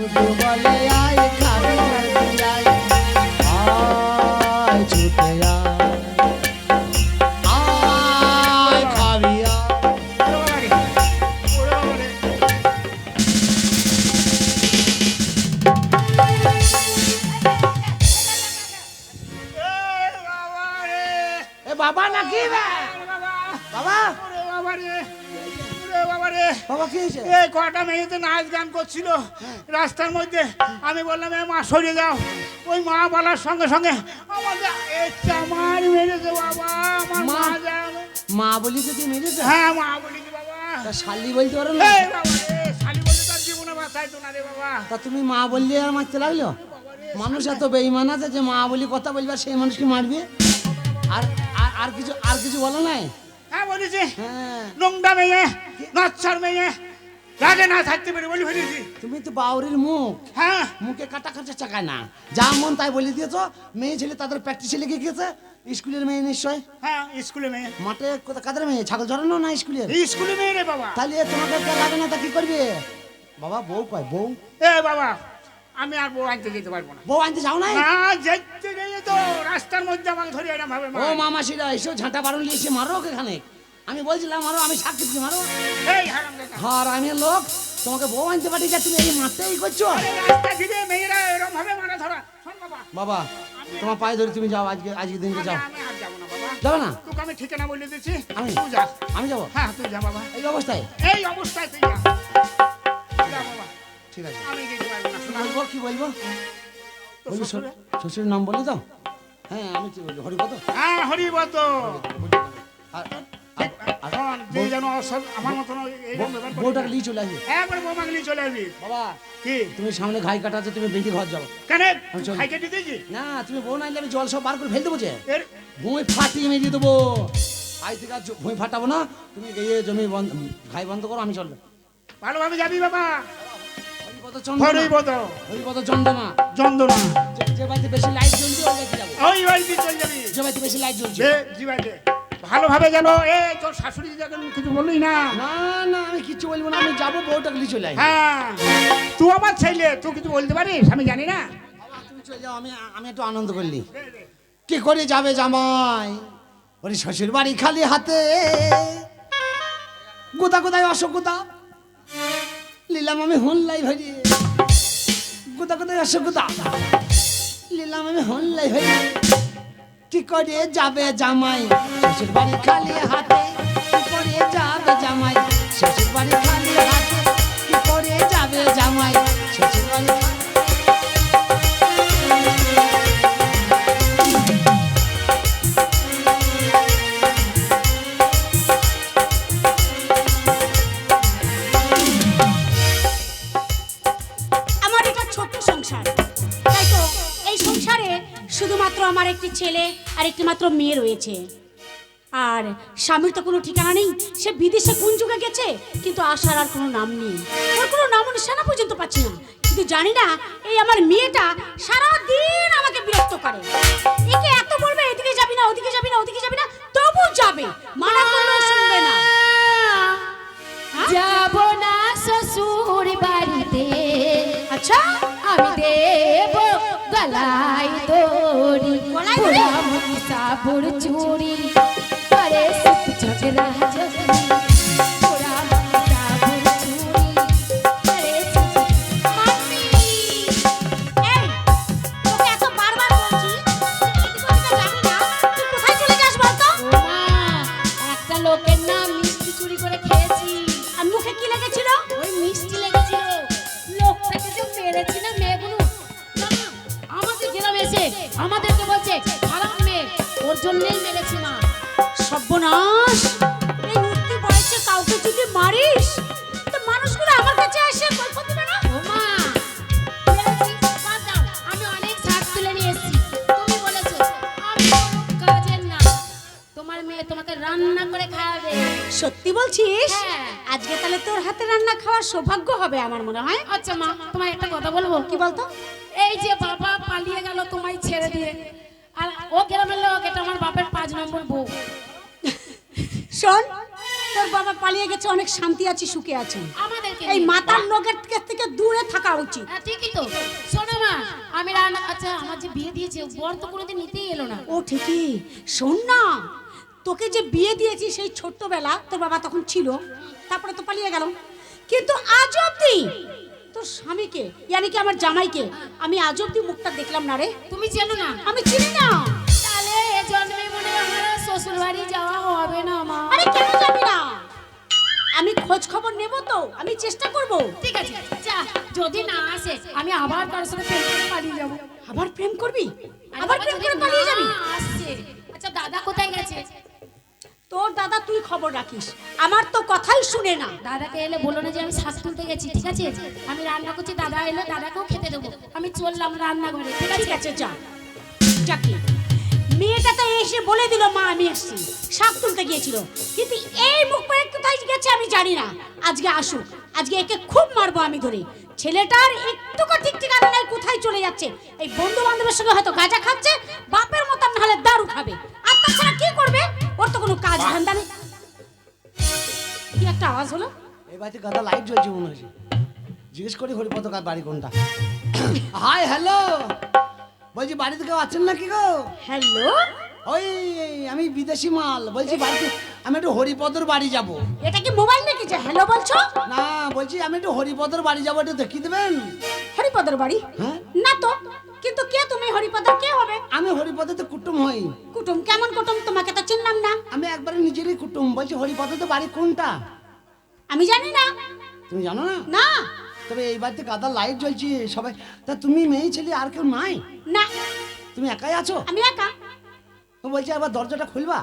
শুধু বলে আয় খাবি আয় আয় ছুটে আয় খাবি এ বাবা নাকি বাবা বাবা কি হয়েছে? এই কটা মেয়েতে নাচ গান করছিল রাস্তার মধ্যে, আমি বললাম এ মা সরে যাও। ওই মা বলার সঙ্গে সঙ্গে আমাদের চামার মেরেছে বাবা। আমার মা যাবে মা বলি তো তুই মেরেছে? হ্যাঁ মা বলিনি বাবা। তা শালি বলতে পারো না? এই বাবা রে, শালি বলে তার জীবনে বাঁচাই তো না রে বাবা। তা তুমি মা বললে আর মারতে লাগলো? মানুষ এত বেঈমান আছে যে মা বলি কথা বলবে আর সেই মানুষকে মারবে? আর আর কিছু বলো নাই? হ্যাঁ বলেছি, হ্যাঁ নোংরা মেয়ে, নচ্ছর মেয়ে, রাগে না থাকতে পারে বলে ফেলেছি। তুমি তো বাউরির মুখ, হ্যাঁ মুখে কাটা কাটা চাকায় না, যা মন তাই বলে দিয়েছো। মেয়ে ছেলে তাদের প্র্যাকটিসে লেগে গিয়েছে। স্কুলের মেয়ে নিশ্চয়? হ্যাঁ স্কুলে মেয়ে। মাঠে কাদের মেয়ে? ছাগল চড়ানো না স্কুলের? স্কুলে মেয়ে রে বাবা। তাহলে তোমাকে কে লাগে না তা কি করবে? বাবা বউ কয় বউ? এ বাবা আমি আর বউ আনতে যেতে পারবো না। বউ আনতে যাও নাই? না যেতে গেলে তো রাস্তার মধ্যে আমাকে ধরে এরকম ভাবে ও মামাসিরা এসো ঝাঁটা বারণ নিয়ে এসে মারো এখানে। আমি বলছিলাম মারো, আমি সাক্ষী দিচ্ছি মারো। এই হারামজাদা। আর আমি লোক তোমাকে বউ আনতে পারি যা, তুমি এই মারতেই করছো। আরে রাস্তা ঘিরে মেয়েরা এরকম ভাবে মারা ধরা। শোন বাবা, বাবা তোমার পায়ে ধরে তুমি যাও, আজকে দিনকে যাও। আমি আর যাবো না বাবা। যাবে না? তোকে আমি ঠিকানা বলে দিচ্ছি, আমি? তুই যা। আমি যাবো? হ্যাঁ তুই যা বাবা। এই অবস্থায়? এই অবস্থায় তুই যা। যা বাবা, ঠিক আছে। আমি যেতে পারবো না। শোনা বলবো কি বলবো? তো বলবো শ্বশুরে? শ্বশুরের নাম বলে দাও। হ্যাঁ আমি কি বলবো? হরিপদ? হ্যাঁ হরিবত। আর শোন, যে যেন আমার মতন এইরকম ব্যাপার করে বউটাকে না। নিয়ে চলে আসবে। একবার বৌমাকে নিয়ে চলে আসবি। বাবা কি তুমি সামনে ঘাই কাটা আছে, তুমি বেঁধে ঘর যাও। কেন আমি চলি। খাই কেটে দিয়েছি না তুমি বউ নাইলে আমি জল সব বার করে ফেল দেবো যে। এর ভুঁই ফাটিয়ে মেরিয়ে দেবো। আজ থেকে আর ভুঁই ফাটাবো না। তুমি গিয়ে জমি ঘাই বন্ধ করো, আমি চলবে। ভালোভাবে যাবি বাবা। হরিপদ চন্দ্রমা। হরিবত হরিপদ চন্দ্রমা। যন্ত্রণা। যে বাড়িতে বেশি লাইট জ্বলছে ওই বাড়িতে যাবো। ওই বাড়িতে চলে যাবি। যে বাড়িতে বেশি লাইট জ্বলছে। যে জীবাইতে ভালোভাবে যেন এ তোর শাশুড়ি যখন কিছু বললি না। না না আমি কিছু বলবো না, আমি যাবো বউটাকে নিয়ে চলে আসবো। হ্যাঁ তুই আমার ছেলে, তুই কিছু বলতে পারিস আমি জানি না। বাবা তুমি চলে যাও, আমি একটু আনন্দ করলি। কি করে যাবে জামাই ওরে শ্বশুর বাড়ি খালি হাতে? গোদা গোদায় অসুবিধা নিলাম আমি হনলাই ভরি। গোদা গোদায় অসুবিধা নিলাম আমি হনলাই ভরি। কি করে যাবে জামাই শ্বশুর বাড়ি খালি হাতে? কি করে যাবে জামাই শ্বশুর বাড়ি খালি হাতে? কি করে যাবে জামাই শ্বশুর বাড়ি? আমার এটা ছোট্ট সংসার, তাই তো এই সংসারে শুধুমাত্র আমার একটি ছেলে আর একটি মাত্র মেয়ে রয়েছে। আর স্বামীর তো কোনো ঠিকানা নেই, সে বিদেশে কোন যুগে গেছে, কিন্তু আসার আর কোনো নাম নেই। ওর কোনো নাম নিশানা পর্যন্ত পাচ্ছি না। কিন্তু জানি না এই আমার মেয়েটা সারা দিন আমাকে বিরক্ত করে। একে এত বলবে এদিকে যাবি না, ওদিকে যাবি না, ওদিকে যাবি না, তবু যাবে, মানা করলেও শুনবে না। যাব না শ্বশুর বাড়িতে, আচ্ছা আমি দেব গলায় দড়ি, গলায় দড়ি? সাবুর চুরি করে সুখ ঝগড়া জগড়ি, ওরা সাবুর চুরি করে সুখ। মাম্মি, এই তোকে এত বারবার বলছি তুই এদিকে ওদিকে যাবি না, তুই কোথায় চলে যাস বলতো? ও মা, একটা লোকের না মিষ্টি চুরি করে খেয়েছি। আর মুখে কি লেগেছিল? ওই মিষ্টি লেগেছিল। লোকটাকে যে মেরেছি না মেয়েগুলো, না, আমাদের গ্রামে এসে আমাদেরকে বলছে খারাপ মেয়ে, ওর জন্যই মেরেছি মা। সর্বনাশ, এই উঠতি বয়সে কাউকে যদি মারিস তো মানুষগুলো আমার কাছে এসে গল্প দিবে না? ও মা, মেরেছি, বাদ দাও, আমি অনেক শাক তুলে নিয়ে এসেছি। তুমি বলেছো আমি কোনো কাজের না, তোমার মেয়ে তোমাকে রান্না করে খাওয়াবে। সত্যি বলছিস? হ্যাঁ। আজকে তাহলে তোর হাতে রান্না খাওয়ার সৌভাগ্য হবে আমার মনে হয়। আচ্ছা মা, তোমায় একটা কথা বলবো। কি বলতো? এই যে বাবা পালিয়ে গেল তোমায় ছেড়ে দিয়ে, আর ও গ্রামের লোক, এটা আমার বাপের 5 নম্বর বউ। শোন, তোর বাবা পালিয়ে গেছে, অনেক শান্তি আছে, সুখে আছে। আমাদেরকে এই নিয়ে। মাতার লোকের থেকে দূরে থাকা উচিত। হ্যাঁ, ঠিকই তো। শোনো মা, আমি রান্না, আচ্ছা আমার যে বিয়ে দিয়েছে বর তো কোনোদিন নিতেই এলো না। ও ঠিকই। শোন না, তোকে যে বিয়ে দিয়েছি সেই ছোট্টবেলা তোর বাবা তখন ছিল, তারপরে তো পালিয়ে গেল, কিন্তু আজ অব্দি তোর স্বামীকে, ইয়ানি কি আমার জামাইকে, আমি আজ অব্দি মুখটা দেখলাম না রে। তুমি জানো না? আমি চিনি না। তাহলে এ জন্মে মনে হয় আমার শ্বশুর বাড়ি যাওয়া হবে না মা। আরে কেন যাবি না? আমি খোঁজ খবর নেব তো, আমি চেষ্টা করব। ঠিক আছে, যা, যদি না আসে আমি আবার কারোর সাথে প্রেম করে পালিয়ে যাবো। আবার প্রেম করবি? আরে আবার বাবা, প্রেম যদি করে পালিয়ে না যাবি? আসছে। আচ্ছা দাদা কোথায় গেছে? তোর দাদা তুই খবর রাখিস, আমার তো কথাই শুনে না। দাদাকে এলে বলো না যে আমি শ্বাস তুলতে গেছি, ঠিক আছে? আমি রান্না করছি, দাদা এলে দাদাকেও খেতে দেবো। আমি চললাম রান্নাঘরে, ঠিক ঠিক আছে? আছে, যা। যাকে মেয়েটা তো এসে বলে দিল মা আমি এসছি, শাক তুলতে গিয়েছিল, কিন্তু এই মুখ করে কোথায় গেছে আমি জানি না। আজকে আসুক, আজকে একে খুব মারবো আমি ধরে। ছেলেটার একটুকু ঠিক ঠিকানা নাই, কোথায় চলে যাচ্ছে। এই বন্ধু বান্ধবের সঙ্গে হয়তো গাঁজা খাচ্ছে, বাপের মতন নাহলে দারু খাবে, আর তাছাড়া কি করবে? ওর তো কোনো কাজ ধান্দা নেই। কি একটা আওয়াজ হলো? এই বাড়িতে গাদা লাইট জ্বলছে মনে হচ্ছে। জিজ্ঞেস করি হরিপদ কার বাড়ি কোনটা। হাই হ্যালো, বলছি বাড়িতে কেউ আছেন নাকি গো? হ্যালো, ওই আমি বিদেশি মাল বলছি, বাড়িতে আমি একটু হরিপদর বাড়ি যাব। এটা কি মোবাইল নাকি যে হ্যালো বলছো? না বলছি আমি একটু হরিপদর বাড়ি যাবো, একটু দেখিয়ে দেবেন? হরিপদর বাড়ি? হ্যাঁ না তো, কিন্তু কে তুমি? হরিপদর কে হবে? আমি হরিপদতে কুটুম হই। কুটুম? কেমন কুটুম? তোমাকে তো চিনলাম না। আমি একবারে নিজেরই কুটুম। বলছি হরিপদতে বাড়ি কোনটা? আমি জানি না। তুমি জানো না? না তবে এই বাড়িতে গাদা লাইট জ্বলছে সবাই। তা তুমি মেয়ে ছেলে আর কেউ নাই? না, তুমি একাই আছো? আমি একা। ও বলছি আবার দরজাটা খুলবা?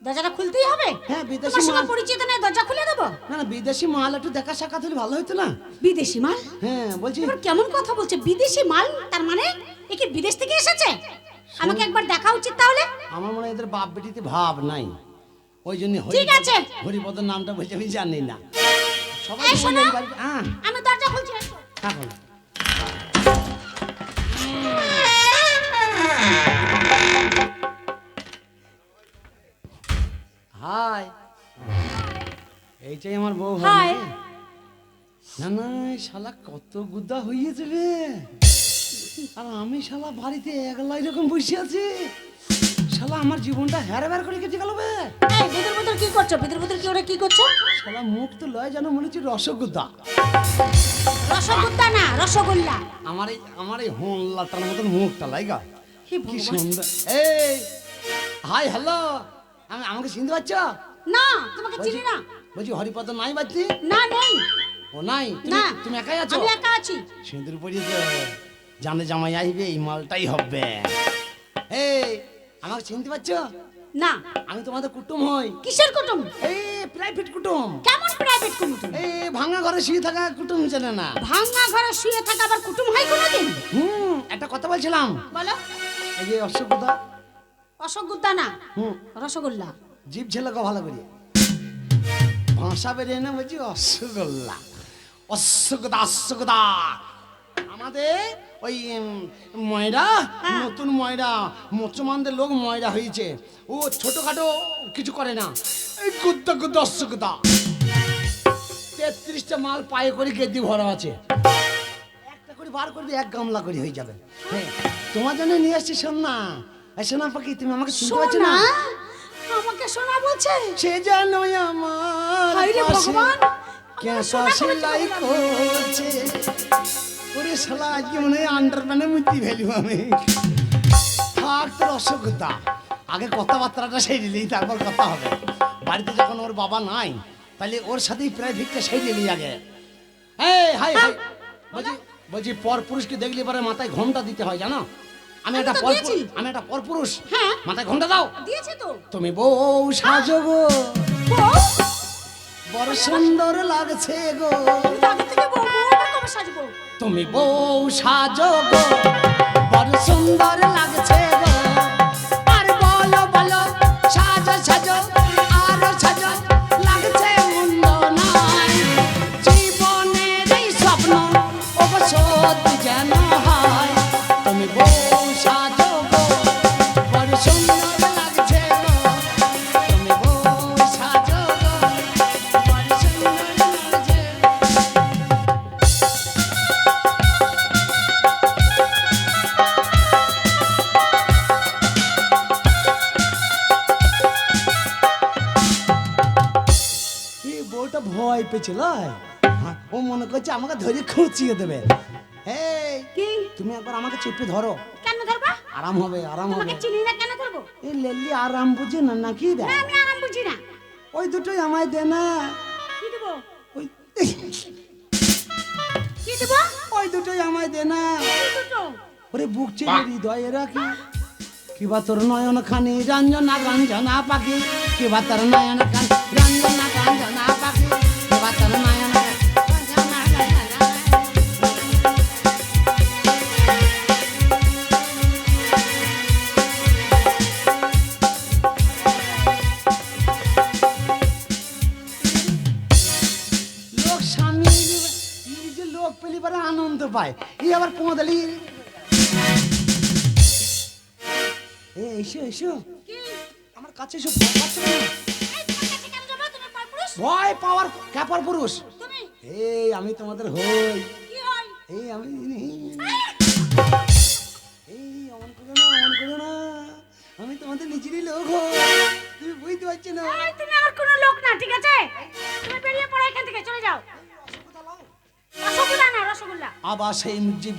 দরজাটা খুলতেই হবে? হ্যাঁ, বিদেশি তোমার সঙ্গে মাল। পরিচিত নেই, দরজা খুলে দেবো? না না, বিদেশি মাল একটু দেখা সাক্ষাৎ হলে ভালো হতো না? বিদেশি মাল? হ্যাঁ বলছি। এবার কেমন কথা বলছে? বিদেশি মাল তার মানে এ কি বিদেশ থেকে এসেছে? আমাকে একবার দেখা উচিত তাহলে। আমার মনে হয় এদের বাপ বেটিতে ভাব নাই, ওই জন্য ঠিক আছে। হরিপদর নামটা বলছে আমি জানি না। সবাই এই বলে শোনো, এই বাড়িতে- হ্যাঁ আমি দরজা খুলছি, এসো। থাকুন। হাই, এইটাই আমার বউ হয় হাই। নাকি? না না, এই শালা কত গুদা হইয়েছে রে। আর আমি শালা বাড়িতে একলা এরকম বসে আছি। শালা আমার জীবনটা হেরবার করে কেটে গেল বে। এই ভিতর ভিতর কি করছো? ভিতর ভিতর কি ওরা কি করছো? শালা মুখ তো লয় যেন মনে হচ্ছে রসগোল্লা। রসগোল্লা না, রসগোল্লা। আমার এই হোল্লাটার মতন মুখটা লাইগা হে কি ভগবান। সুন্দর। এই হাই হ্যালো, আমাকে চিনতে পারছো? না, তোমাকে চিনি না। বলছি হরিপদ নাই বাড়িতে? না, নেই। ও নাই? না, তুমি একাই আছো? আমি একা আছি। সিঁদুর পরিয়ে তো জানে জামাই আইবে, এই মালটাই হবে। এই আমাকে চিনতে পারছো? না। আমি তোমাদের কুটুম হই। কিসের কুটুম? এই প্রাইভেট কুটুম। কেমন প্রাইভেট কুটুম? এই ভাঙা ঘরে শুয়ে থাকা কুটুম চেনে না? ভাঙা ঘরে শুয়ে থাকা আবার কুটুম হয় কোনোদিন? একটা কথা বলছিলাম। বলো। এই যে অশ্বগোদা। অসগুদ্দা না, হুম, রসগোল্লা। জীব ছেলেকে ভালো করি ভাষা বেরিয়ে না, বলছি অশ্বগোল্লা। অশ্বগোদা অশ্বগোদা। আমাদের ওই ময়রা, হ্যাঁ। নতুন ময়রা, মুসলমানদের লোক ময়রা হয়েছে। ও ছোটখাটো কিছু করে না, এই গুদ্দা গুদ্দা অশ্বগোদা। 33টা মাল পায়ে করে গেদি ভরা আছে। একটা করে বার করবি, এক গামলা করে হয়ে যাবে। হ্যাঁ, তোমার জন্য নিয়ে আসছি। শোন না, এই সোনা পাখি, তুমি আমাকে শুনতে পাচ্ছ সোনা? না? আমাকে সোনা বলছে? সে যেন আমার হায় রে পাশে ভগবান, কেঁচা আমাকে সোনা সেলাই করছে। ওরে শালা আজকে মনে হয় আন্ডারপ্যানে মুক্তি ফেলব আমি। থাক তোর অসুবিধা, আগে কথাবার্তাটা সেরিলেই তারপর কথা হবে। বাড়িতে যখন ওর বাবা নাই, তাহলে ওর সাথেই প্রাইভেটটা সেরিলেই আগে। এই হাই হাই, বলছি পর পুরুষকে দেখলে পরে মাথায় ঘোমটা দিতে হয়, জানো? আমি একটা তো দিয়েছি। পরপুরুষ। হ্যাঁ। মাথায় ঘোমটা দাও। দিয়েছে তো। তুমি বউ সাজো গো, বউ? বড় সুন্দর লাগছে গো। আমি তো আগে থেকে বউ, বউ আবার কবে সাজবো? তুমি বউ সাজো গো, বড় সুন্দর লাগছে গো। আর বলো বলো, সাজো সাজো, আরো সাজো, লাগছে মন্দ নয়। জীবনের এই স্বপ্ন অবসর যেন হয়। তুমি বউ সাজো গো, বড় সুন্দর লাগছে গো। তুমি বউ সাজো গো, হয়েছিল ও মনে করছে আমাকে ধরে খুঁচিয়ে দেবে। এই কি তুমি একবার আমাকে চেপে ধরো, কেন ধরবা? আরাম হবে আরাম হবে। তোমাকে চিনি না, কেন ধরবো? এই লেলি আরাম বুঝি না নাকি রে? না, আমি আরাম বুঝি না। ওই দুটোই আমায় দে না। কি দেবো? ওই কি দেবো? ওই দুটোই আমায় দে না। কি দুটো? ওরে বুক চেয়ে হৃদয়ে রাখি, কিবা তোর নয়ন খানি রঞ্জনা রঞ্জনা পাখি, কিবা তোর নয়ন খানি রঞ্জনা রঞ্জনা পাখি, কিবা তোর নয়ন খানি রঞ্জনা রঞ্জনা। লোক স্বামী নিজে লোক পেলি পরে আনন্দ পায়, এই আবার পোঁদালি। এসো এসো কি? আমার কাছে এসো, ভয় পাচ্ছ না? এই তোমার কাছে কেন যাবো? তুমি পরপুরুষ? ভয় পাওয়ার ক্যাপার পুরুষ। তুমি এই আমি তোমাদের হই, কি হয়? এই আমি এই অমন করো না, অমন করো না, আমি তোমাদের নিজেরই লোক হই, তুমি বুঝতে পারছো না? এই, তুমি আমার কোনো লোক না, ঠিক আছে? তুমি বেরিয়ে পড়ো এখান থেকে, চলে যাও। রসগোল্লা না, রসগোল্লা। আবার সেই যে